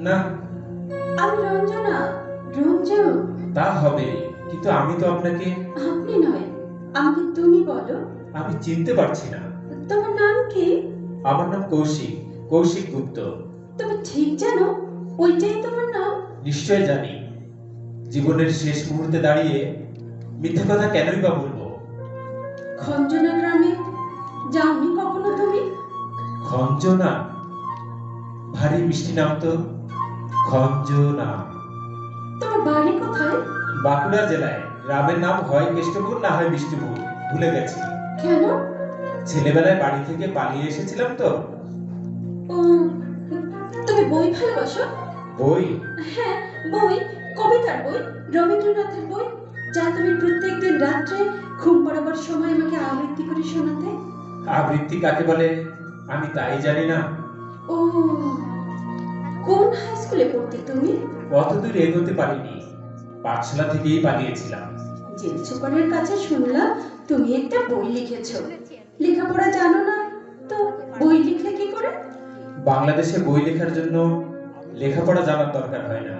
না। আমি রঞ্জনা। রঞ্জু। তা হবে, কিন্তু আমি তো আপনাকে। আপনি নয়, আমাকে তুমি বলো। আমি চিনতে পারছি না। তোমার নাম কি? আমার নাম কৌশিক, কৌশিক গুপ্ত। তুমি ঠিক জানো ওইটাই তোমার নাম? নিশ্চয় জানি। জীবনের শেষ মুহূর্তে দাঁড়িয়ে মিথ্যে কথা কেনই বা বলবো? খঞ্জনা গ্রামে যাওনি কখনো তুমি? খঞ্জনা? ভারী মিষ্টি নাম তো। খঞ্জনা। তোমার বাড়ি কোথায়? বাঁকুড়া জেলায়। গ্রামের নাম হয় কেষ্টপুর, না হয় বিষ্ণুপুর, ভুলে গেছি। কেন? ছেলেবেলায় বাড়ি থেকে পালিয়ে এসেছিলাম তো। ও, তুমি বই ভালোবাসো? বই? হ্যাঁ, বই। কবিতার বই, রবীন্দ্রনাথের বই, যা তুমি প্রত্যেকদিন রাত্রে ঘুম পড়াবার সময় আমাকে আবৃত্তি করে শোনাতে। আবৃত্তি কাকে বলে আমি তাই জানি না। ও, কোন হাই স্কুলে পড়তে তুমি? অতদূর এগোতে পারিনি, পাঠশালা থেকেই পালিয়েছিলাম। জেল সুপারের কাছে শুনলাম তুমি একটা বই লিখেছো। লেখাপড়া জানো না তো বই লিখলে কি করে? বাংলাদেশে বই লেখার জন্য লেখাপড়া জানার দরকার হয় না।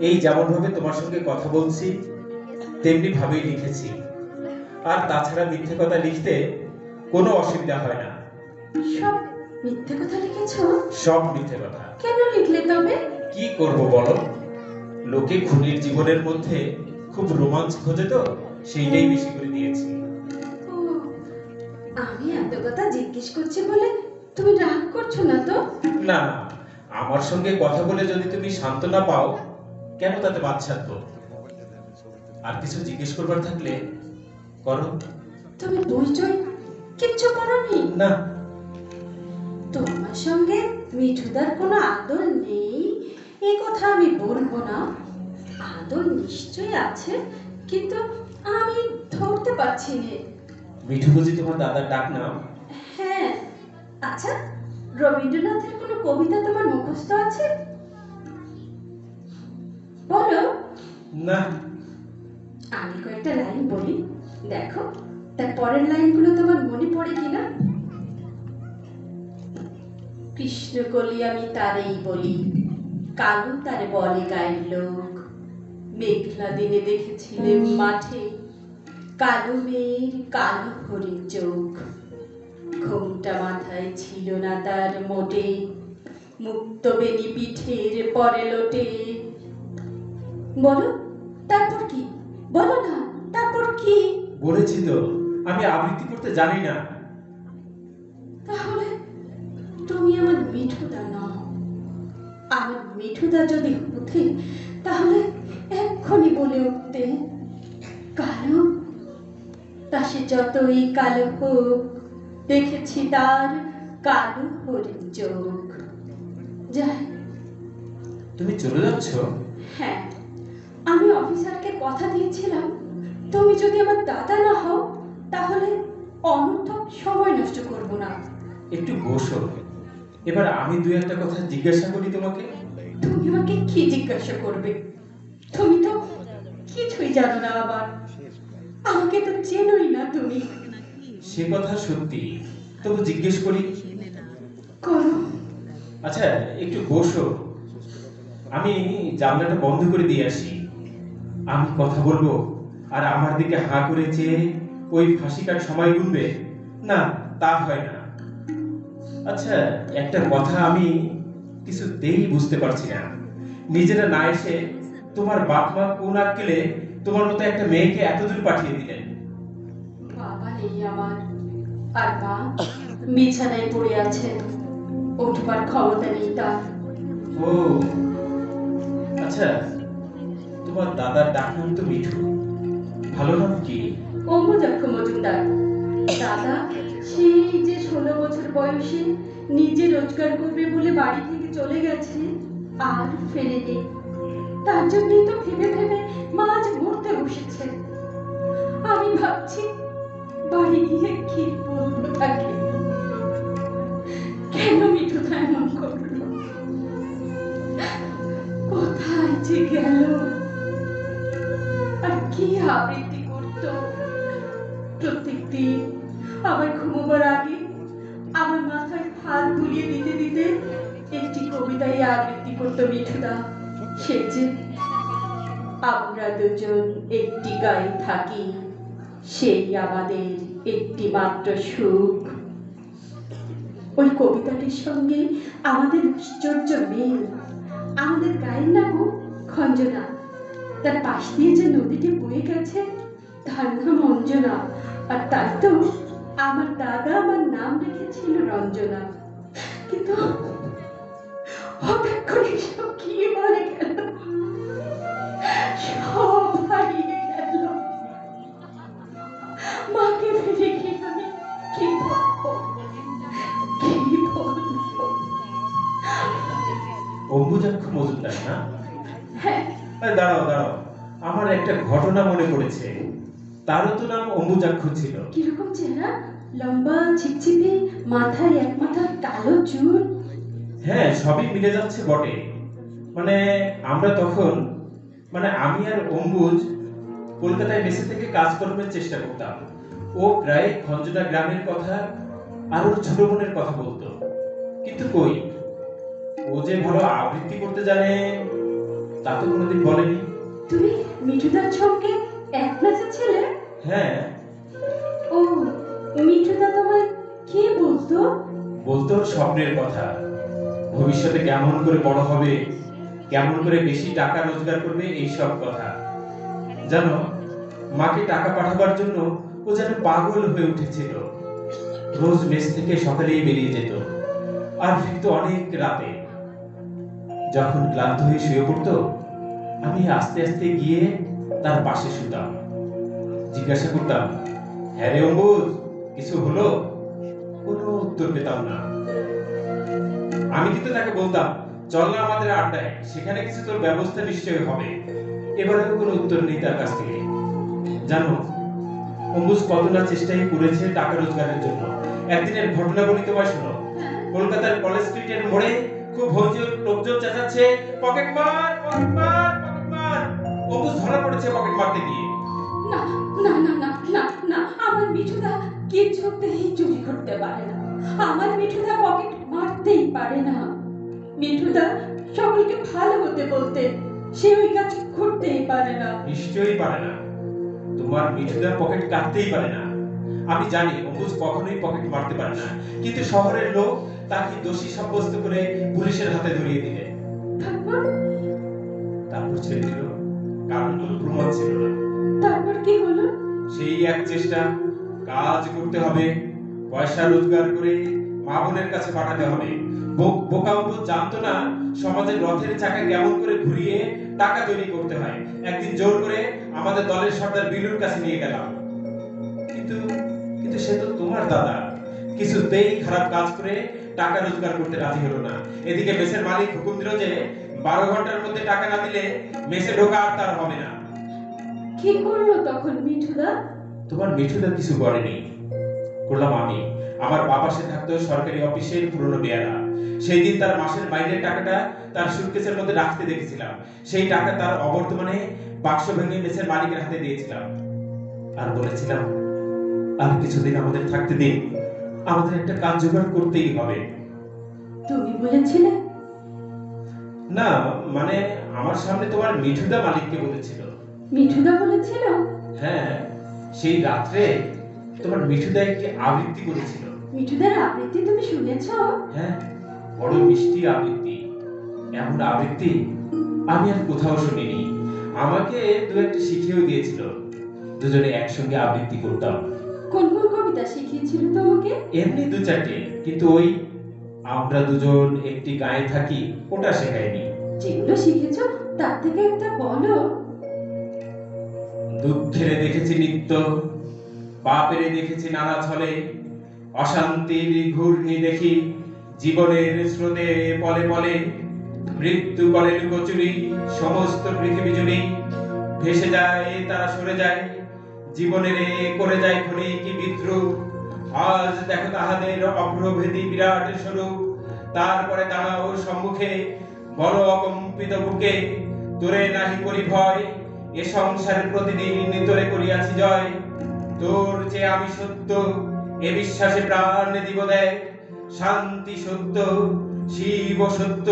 এই যেমন ভাবে তোমার সঙ্গে কথা বলছি তেমনি ভাবেই লিখেছি। আর তাছাড়া মিথ্যে কথা লিখতে কোনো অসুবিধা হয় না। সব মিথ্যে কথা লিখেছো? সব মিথ্যে কথা। কেন লিখলে তবে? কি করব বলো, লোকে খুনির জীবনের মধ্যে খুব রোমাঞ্চ খোঁজে তো, সেইটাই বেশি করে দিয়েছি। ও, আমি এত কথা জিজ্ঞেস করছি বলে তুমি রাগ করছো না তো? না না, আমার সঙ্গে কথা বলে যদি তুমি সান্ত্বনা পাও, কেন তাতে বাচ্চাত্ব? আর কিছু জিজ্ঞেস করবার থাকলে করো। তুমি বই টই কিচ্ছু করোনি? না। তোমার সঙ্গে মিঠুদার কোনো আদর নেই এই কথা আমি বলবো না। আদর নিশ্চয়ই আছে, কিন্তু আমি ধরতে পারছি না। মিঠু বুঝি তোমার দাদার ডাক নাম? হ্যাঁ। আচ্ছা, রবীন্দ্রনাথের কোনো কবিতা তোমার মুখস্থ আছে? বলো। না। আমি কয়েকটা লাইন বলি, দেখো তার পরের লাইনগুলো তোমার মনে পড়ে কিনা। কৃষ্ণ কলি আমি তারেই বলি, কালু তারে বলে গায়ের লোক। মেঘলা দিনে দেখেছিলেন মাঠে, কালো মেয়ের কালো হরিণ চোখ। ঘোমটা মাথায় ছিল না তার মোটে, মুক্ত বেনি পিঠের পরে লোটে। বলো তারপর কি? বলো না তারপর কি? বলেছি তো আমি আবৃত্তি করতে জানি না। তাহলে তুমি আমার মিঠুদা নও। আমার মিঠুদা যদি হতে তাহলে এক্ষুনি বলে উঠতে, কালো তা সে যতই কালো হোক, দেখেছি তার কালো হরিণ চোখ। যাই। তুমি চলে যাচ্ছ? হ্যাঁ, আমি অফিসারকে কথা দিয়েছিলাম তুমি যদি আমার দাদা না হও তাহলে অনর্থক সময় নষ্ট করব না। একটু বসো, এবার আমি দু একটা কথা জিজ্ঞাসা করি তোমাকে। তুমি আমাকে কি জিজ্ঞাসা করবে? তুমি তো কিছুই জানো না, আবার আমাকে তো চেনোই না তুমি। সে কথা সত্যি, তবু জিজ্ঞেস করি। করো। আচ্ছা, একটু বসো, আমি জানলাটা বন্ধ করে দিয়ে আসি। আমি কথা বলবো আর আমার দিকে হাঁ করে চেয়ে ওই ফাঁসিকার সময় গুনবে? না, তা হয় না। আচ্ছা, একটা কথা আমি কিছুতেই বুঝতে পারছি না। নিজেরা না এসে তোমার বাপ মা কোন আক্কেলে তোমার মতো একটা মেয়েকে এত দূর পাঠিয়ে দিলেন? বাবা নেই আমার, আর মা বিছানায় পড়ে আছে, উঠবার ক্ষমতা নেই তার। ও আচ্ছা, তোমার দাদার ডাক নাম তো মিঠু, ভালো নাম কি? অম্বুজাক্ষ মজুমদার। দাদা সেই যে 16 বছর বয়সে নিজে রোজগার করবে বলে বাড়ি থেকে চলে গেছে, আর ফেরেনি। তার জন্যই তো ভেবে ভেবে মা আজ মরতে বসেছে। আমি ভাবছি বাড়ি গিয়ে কি বলবো তাকে। কেন মিঠুদা এমন করলো? কোথায় যে গেল? আর কি আবৃত্তি করতো প্রত্যেকদিন আমার ঘুমোবার আগে, আমার মাথায় হাত বুলিয়ে দিতে দিতে একটি কবিতায় আবৃত্তি করতো মিঠুদা। সে যে আমরা দুজন একটি গায়ে থাকি, সেই আমাদের একটি মাত্র সুখ। ওই কবিতাটির সঙ্গে আমাদের আশ্চর্য মিল। আমাদের গায়ের নামও খঞ্জনা, তার পাশ দিয়ে যে নদীটি বয়ে গেছে তার নাম অঞ্জনা। আর তাই তো আমার দাদা আমার নাম রেখেছিল রঞ্জনা। কিন্তু হঠাৎ করে সব কি মারে গেল, সব হারিয়ে গেল। মাকে ফিরে গিয়ে আমি কি বলবো, কি বলবো? অম্বুজাক্ষ মজুমদার না? হ্যাঁ, দাঁড়াও দাঁড়াও, আমার একটা ঘটনা মনে পড়েছে। তারও তো নাম অম্বুজাক্ষ ছিল। কিরকম চেহারা? লম্বা, ছিপছিপে, মাথায় এক মাথার কালো চুল। হ্যাঁ, সবই মিলে যাচ্ছে বটে। মানে আমরা তখন, মানে আমি আর অম্বুজ কলকাতায় মেসে থেকে কাজকর্মের চেষ্টা করতাম। ও প্রায় খঞ্জনা গ্রামের কথা আর ওর ছোট বোনের কথা বলতো। কিন্তু কই, ও যে ভালো আবৃত্তি করতে জানে তা তো কোনোদিন বলেনি। তুমি মিঠুদার সঙ্গে এক ক্লাসে ছিলে? হ্যাঁ। ও, মিঠুদা তোমায় কি বলতো? বলতো ওর স্বপ্নের কথা, ভবিষ্যতে কেমন করে বড় হবে, কেমন করে বেশি টাকা রোজগার করবে, এই সব কথা। জানো, মাকে টাকা পাঠাবার জন্য ও যেন পাগল হয়ে উঠেছিল। রোজ মেস থেকে সকালেই বেরিয়ে যেত আর ফিরতো অনেক রাতে। যখন ক্লান্ত হয়ে শুয়ে পড়তো, আমি আস্তে আস্তে গিয়ে তার পাশে শুতাম। জিজ্ঞাসা করতাম, হ্যাঁ রে অম্বুজ, কিছু হলো? কোনো উত্তর পেতাম না। আমি কিন্তু তাকে বলতাম, চল না আমাদের আড্ডায়, সেখানে কিছু তোর ব্যবস্থা নিশ্চয়ই হবে। এবারেও কোনো উত্তর নেই তার কাছ থেকে। জানো, অম্বুজ কত না চেষ্টাই করেছে টাকা রোজগারের জন্য। একদিনের ঘটনা বলি তোমায়, শোনো। কলকাতার কলেজ স্ট্রিটের মোড়ে খুব হইচই, লোকজন চেঁচাচ্ছে, পকেট মার, পকেট মার, পকেট মার। অম্বুজ ধরা পড়েছে পকেট মারতে গিয়ে। না না না না না না, আমার মিঠুদা কিছুতেই চুরি করতে পারে না। আমার মিঠুদা পকেট মারতেই পারে না। মিঠুদা সকলকে ভালো হতে বলতে, সে ওই কাজ করতেই পারে না। নিশ্চয়ই পারে না। তোমার মিঠুদার পকেট কাটতেই পারে না। আমি জানি অম্বুজ কখনোই পকেট মারতে পারে না, কিন্তু শহরের লোক তাকে দোষী সাব্যস্ত করে পুলিশের হাতে ধরিয়ে দিলে। তারপর? তারপর ছেড়ে দিল, কারণ কোনো প্রমাণ ছিল না। তারপর কি হলো? সেই এক চেষ্টা, কাজ করতে হবে, পয়সা রোজগার করে মা বোনের কাছে পাঠাতে হবে। বোকা অম্বুজ জানতো না সমাজের রথের চাকা কেমন করে ঘুরিয়ে টাকা তৈরি করতে হয়। একদিন জোর করে আমাদের দলের সর্দার বিলুর কাছে নিয়ে গেলাম। কিন্তু কিন্তু সে তো তোমার দাদা, কিছুতেই খারাপ কাজ করে টাকা রোজগার করতে রাজি হলো না। এদিকে মেসের মালিক হুকুম দিল যে 12 ঘন্টার মধ্যে টাকা না দিলে মেসে ঢোকা আর তার হবে না। কি করলো তখন মিঠুদা? তোমার মিঠুদা কিছু করেনি, করলাম আমি। আমার বাবা সে থাকতো সরকারি অফিসের পুরনো বেয়ারা। সেই দিন তার মাসের বাইরের টাকাটা তার সুটকেসের মধ্যে রাখতে দেখেছিলাম। সেই টাকা তার অবর্তমানে বাক্স ভেঙে মেসের মালিকের হাতে দিয়েছিলাম আর বলেছিলাম, আর কিছুদিন আমাদের থাকতে দিন, আমাদের একটা কাজ জোগাড় করতেই হবে। তুমি বলেছিলে? না, মানে আমার সামনে তোমার মিঠুদা মালিককে বলেছিল। মিঠুদা বলেছিল? হ্যাঁ, সেই রাত্রে তোমার মিঠুদা একটি আবৃত্তি করেছিল। মিঠুদার আবৃত্তি তুমি শুনেছো? হ্যাঁ, বড় মিষ্টি আবৃত্তি। এমন আবৃত্তি আমি আর কোথাও শুনিনি। আমাকে দু একটা শিখিয়েও দিয়েছিল। দুজনে একসঙ্গে আবৃত্তি করতাম। কোন কোন কবিতা শিখিয়েছিল তোমাকে? এমনি দু চারটে, কিন্তু ওই আমরা দুজন একটি গায়ে থাকি ওটা শেখায়নি। যেগুলো শিখেছো তার থেকে একটা বলো। দুঃখের দেখেছি নিত্য, পাপের দেখেছি নানা ছলে, অশান্তির ঘূর্ণি দেখি জীবনের স্রোতে পলে পলে, মৃত্যু বলে লুকোচুরি সমস্ত পৃথিবী জুড়ে, ভেসে যায় তারা সরে যায়, জীবনের করে যায় ক্ষণিক বিদ্রুপ। আজ দেখো তাহাদের অগ্রভেদী বিরাট স্বরূপ, তারপরে দাঁড়াও সম্মুখে বড় অকম্পিত বুকে, তোরে নাহি করি ভয়, এ সংসারে প্রতিদিন তোরে করিয়াছি জয়। তোর যে আমি সত্য, এ বিশ্বাসে প্রাণ দিব দেয়, শান্তি সত্য শিব সত্য,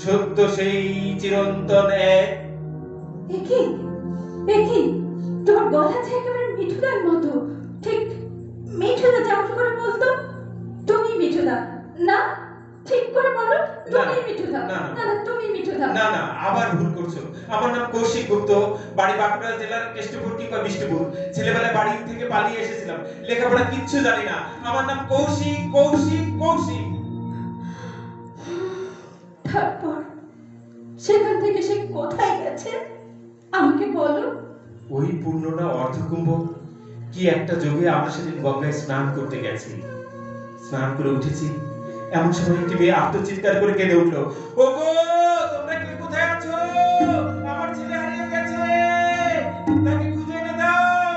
সত্য সেই চিরন্তন এক। একি একি তোমার গলা যে একেবারে মিঠুদার মতো, ঠিক মিঠুদা যেমন করে বলতো। তুমি মিঠুদা না? ঠিক করে বলো, তুমি মিঠুদা। না, না না, তুমি মিঠুদা। না না, আবার ভুল করছো। আমার নাম কৌশিক গুপ্ত, বাড়ি বাঁকুড়া জেলার কেষ্টপুর কিংবা বিষ্ণুপুর। ছেলেবেলায় বাড়ি থেকে পালিয়ে এসেছিলাম, লেখাপড়া কিচ্ছু জানি না। আমার নাম কৌশিক, কৌশিক, কৌশিক। তারপর সেখান থেকে সে কোথায় গেছে আমাকে বলো। ওই পূর্ণনা অর্ধকুম্ভ কি একটা যোগে আমরা সেদিন গঙ্গায় স্নান করতে গেছি। স্নান করে উঠেছি, এমন সময় একটি মেয়ে আর্তচিৎকার করে কেঁদে উঠলো, ওগো তোমরা কে কোথায় আছো? আমার ছেলে হারিয়ে গেছে, তাকে খুঁজে এনে দাও।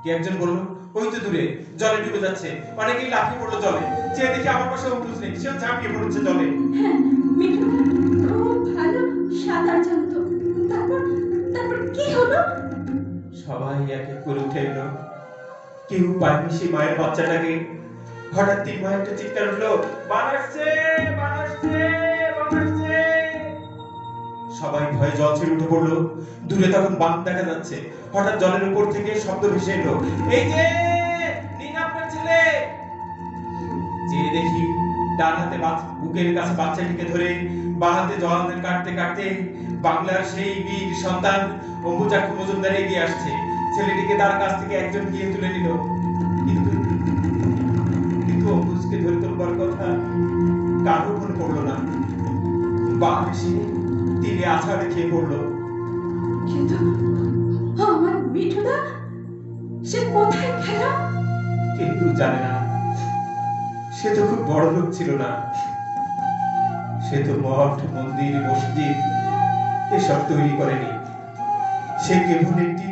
কে একজন বলল, ওই তো দূরে জলে ডুবে যাচ্ছে। অনেকেই লাফিয়ে পড়লো জলে। চেয়ে দেখি আমার পাশে অঙ্কুশ নেই, সেও ঝাঁপিয়ে পড়েছে জলে। হ্যাঁ, মিঠুদা খুব ভালো সাঁতার জানতো। তারপর তারপর কি হলো? সবাই এক এক করে উঠে এলো, কেউ পায়নি সেই মায়ের বাচ্চাটাকে। হঠাৎ তিন মায়ের একটা চিৎকার উঠলো, বান আসছে, বান আসছে, বান আসছে। সবাই ভয়ে জল ছেড়ে উঠে পড়লো। দূরে তখন বান দেখা যাচ্ছে। হঠাৎ জলের উপর থেকে শব্দ ভেসে এলো, এই যে নিন আপনার ছেলে। যে দেখি ডান হাতে বুকের কাছে বাচ্চাটিকে ধরে, বাঁ হাতে জল কাটতে কাটতে বাংলার সেই বীর সন্তান অম্বুজাক্ষ মজুমদার এগিয়ে আসছে। ছেলেটিকে তার কাছ থেকে একজন গিয়ে তুলে নিল, কিন্তু কিন্তু অম্বুজকে ধরে তোলবার কথা কারো মনে পড়লো না। বাঘ এসে তীরে আছাড়ে খেয়ে পড়লো। কিন্তু আমার মিঠুদা সে কোথায় গেল? কেউ জানে না। সে তো খুব বড় লোক ছিল না। সে তো মঠ, মন্দির, মসজিদ এসব তৈরি করেনি। সে কেবল একটি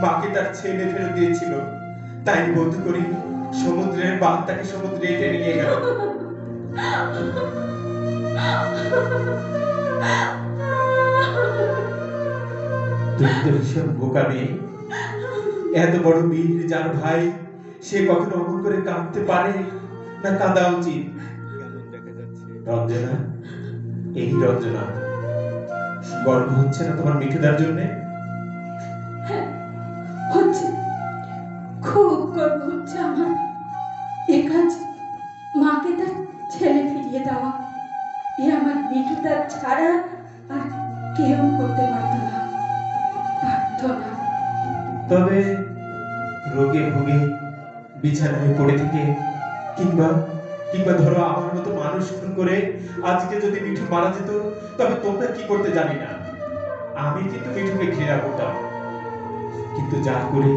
মাকে তার ছেলে ফেরত দিয়েছিল। তাই বোধ করি সমুদ্রের বাঁধ তাকে সমুদ্রে টেনে নিয়ে গেল। তুই তো ভীষণ বোকা মেয়ে। এত বড় বীর যার ভাই, সে কখনো অমন করে কাঁদতে পারে না? কাঁদা উচিত। রঞ্জনা, এই রঞ্জনা, গর্ব হচ্ছে না তোমার মিঠুদার জন্য? হ্যাঁ, হচ্ছে, খুব গর্ব হচ্ছে আমার। এ কাজ মাকে তার ছেলে ফিরিয়ে দেওয়া, এ আমার মিঠুদার ছাড়া আর কেউ করতে পারতো না, পারতো না। তবে রোগে ভোগে বিছানায় পড়ে থেকে, কিংবা কিংবা ধরো আমার মতো মানুষ খুন করে আজকে যদি মিঠু মারা যেত, তবে তোমরা কি করতে জানি না। আমি কিন্তু মিঠুকে ঘৃণা করতাম, কিন্তু যা করে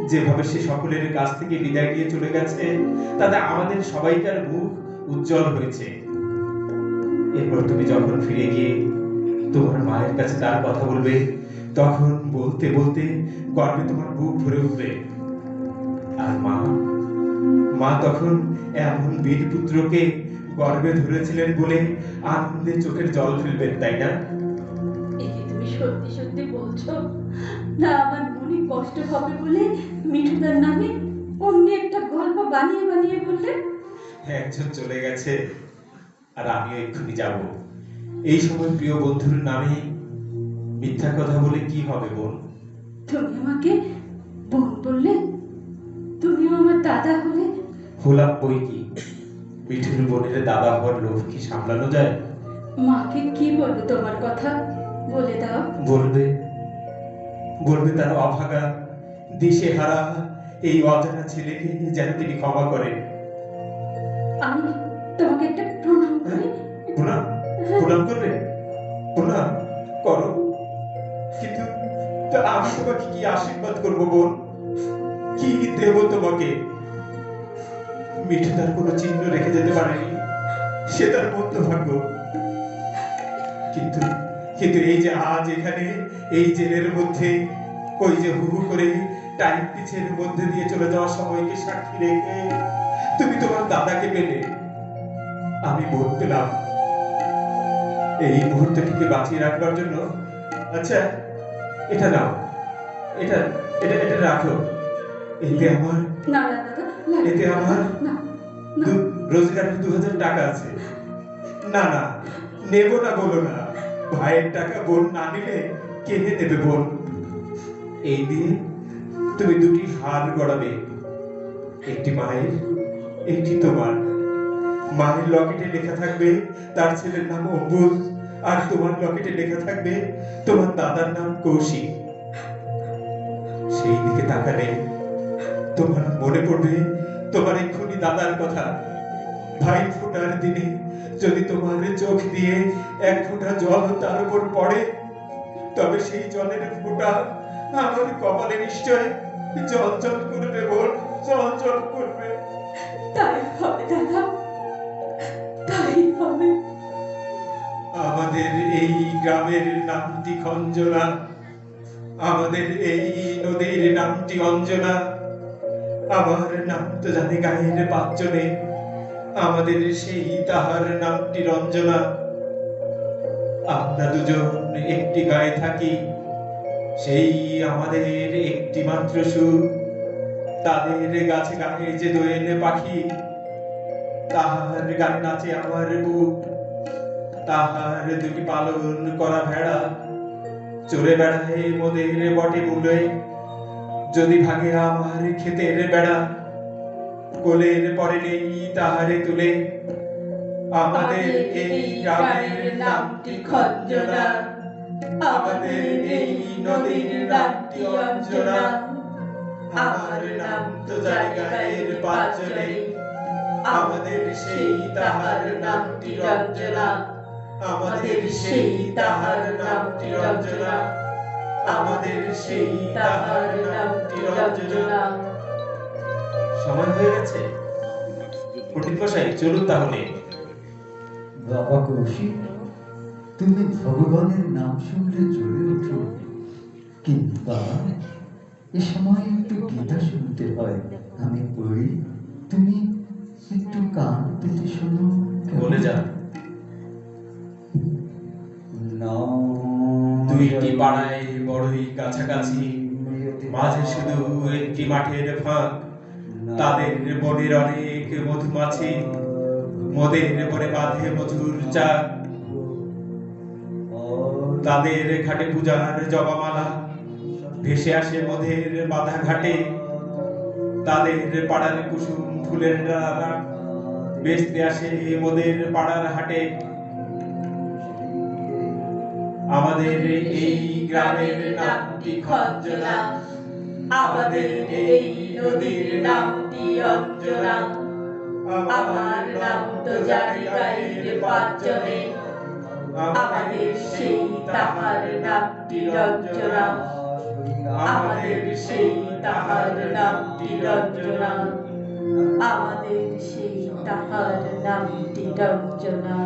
যেভাবে সে সকলের কাছ থেকে বিদায় নিয়ে চলে গেছে, তাতে আমাদের সবাইকার মুখ উজ্জ্বল হয়েছে। এরপর তুমি যখন ফিরে গিয়ে তোমার মায়ের কাছে তার কথা বলবে, তখন বলতে বলতে গর্বে তোমার বুক ভরে উঠবে। আর মা তখন এমন বীর পুত্রকে গর্বে ধরেছিলেন বলে আনন্দে চোখের জল ফেলবেন, তাই না? একে তুমি সত্যি সত্যি বলছো না? আমার মনে কষ্ট হবে বলে মিঠুদার নামে অমনি একটা গল্প বানিয়ে বানিয়ে বললে? একজন চলে গেছে, আর আমিও এক্ষুনি যাব। এই সময় প্রিয় বন্ধুর নামে মিথ্যা কথা বলে কি হবে বোন? তুমি আমাকে বোন বললে, তুমিও আমার দাদা হলে। হলাম বই কি, মিঠুর বোনের দাদা হওয়ার লোভ কি সামলানো যায়? মাকে কি বলবো তোমার কথা? বলে দাও। বলবে, বলবে তার অভাগা, দিশেহারা এই অজানা ছেলেকে যেন তিনি ক্ষমা করেন। আমি তোমাকে একটা প্রণাম করি। প্রণাম? প্রণাম করবে? প্রণাম করো, কিন্তু তা আমি তোমাকে কি আশীর্বাদ করবো বোন? কি দেব তোমাকে? মিঠু তার কোনো চিহ্ন রেখে যেতে পারেনি, সে তার মধ্য ভাগ্য। কিন্তু কিন্তু এই যে আজ এখানে এই জেলের মধ্যে, ওই যে হু হু করে টাইম পিছের মধ্যে দিয়ে চলে যাওয়ার সময়কে সাক্ষী রেখে তুমি তোমার দাদাকে পেলে, আমি বোধ পেলাম। এই মুহূর্তটিকে বাঁচিয়ে রাখবার জন্য, আচ্ছা এটা নাও, এটা এটা এটা রাখো। এতে আমার, না না দাদা, এতে আমার না না রোজগার 2000 টাকা আছে। না না, নেব না বলো না। ভাইয়ের টাকা বোন না নিলে কেনে দেবে বোন। এই দিয়ে তুমি দুটি হার গড়াবে, একটি মায়ের, একটি তোমার। মায়ের লকেটে লেখা থাকবে তার ছেলের নাম অম্বুজ, আর তোমার লকেটে লেখা থাকবে তোমার দাদার নাম কৌশিক। সেই দিকে তাকালে তোমার মনে পড়বে তোমার এক্ষুনি দাদার কথা। ভাই ফোটার দিনে যদি তোমার চোখ দিয়ে এক ফোঁটা জল তার উপর পড়ে, তবে সেই জলের ফোঁটা আমার কপালে নিশ্চয় জল জল করবে বোন, জল জল করবে। তাই হবে দাদা, তাই হবে। আমাদের এই গ্রামের নামটি খঞ্জনা, আমাদের এই নদীর নামটি অঞ্জনা। আমার নাম তো জানে গায়ের পাঁচজনে, আমাদের সেই তাহার নামটি রঞ্জনা। আমরা দুজন একটি গায়ে থাকি, সেই আমাদের একটি মাত্র সুর। তাদের গাছে গায়ে যে দোয়েল পাখি, তাহার গানে নাচে আমার বুক। তাহার দুটি পালন করা ভেড়া চড়ে বেড়ায় মোদের বটে মূলে। যদি ভাগে আমার ক্ষেতের বেড়া, কোলের পরে নেই তাহারে তুলে। আমাদের এই গ্রামের নামটি খঞ্জনা, আমাদের এই নদীর নামটি অঞ্জনা। আমার নাম তো জানি গায়ের পাঁচজনে, আমাদের সেই তাহার নামটি রঞ্জনা। আমাদের সেই তাহার নামটি রঞ্জনা, আমাদের সেই তাহার নামটি রঞ্জনা। সময় হয়ে গেছে, পণ্ডিত মশাই চলুন তাহলে। বাবা কৌশিক, তুমি ভগবানের নাম শুনলে চলে ওঠো, কিন্তু বাবা এ সময় একটু গীতা শুনতে হয়, আমি পড়ি, তুমি একটু কান পেতে শোনো। বলে যান। দুইটি পাড়ায় বড়ই কাছাকাছি, মাঝে শুধু একটি মাঠের ফাঁক। তাদের বনের অনেক মধুমাছি, মদের বনে বাঁধে মধুর চাক। তাদের ঘাটে পূজার জবামালা ভেসে আসে মধের বাঁধা ঘাটে। তাদের পাড়ার কুসুম ফুলের ডালা বেচতে আসে মদের পাড়ার হাটে। আমাদের এই গ্রামের নামটি খঞ্জনা, আমাদের এই নদীর নামটি অঞ্জনা। আমার নাম তো জানি গায়ের পাঁচজনে, আমাদের সেই তাহার নামটি রঞ্জনা। আমাদের সেই তাহার নামটি রঞ্জনা, আমাদের সেই তাহার নামটি রঞ্জনা।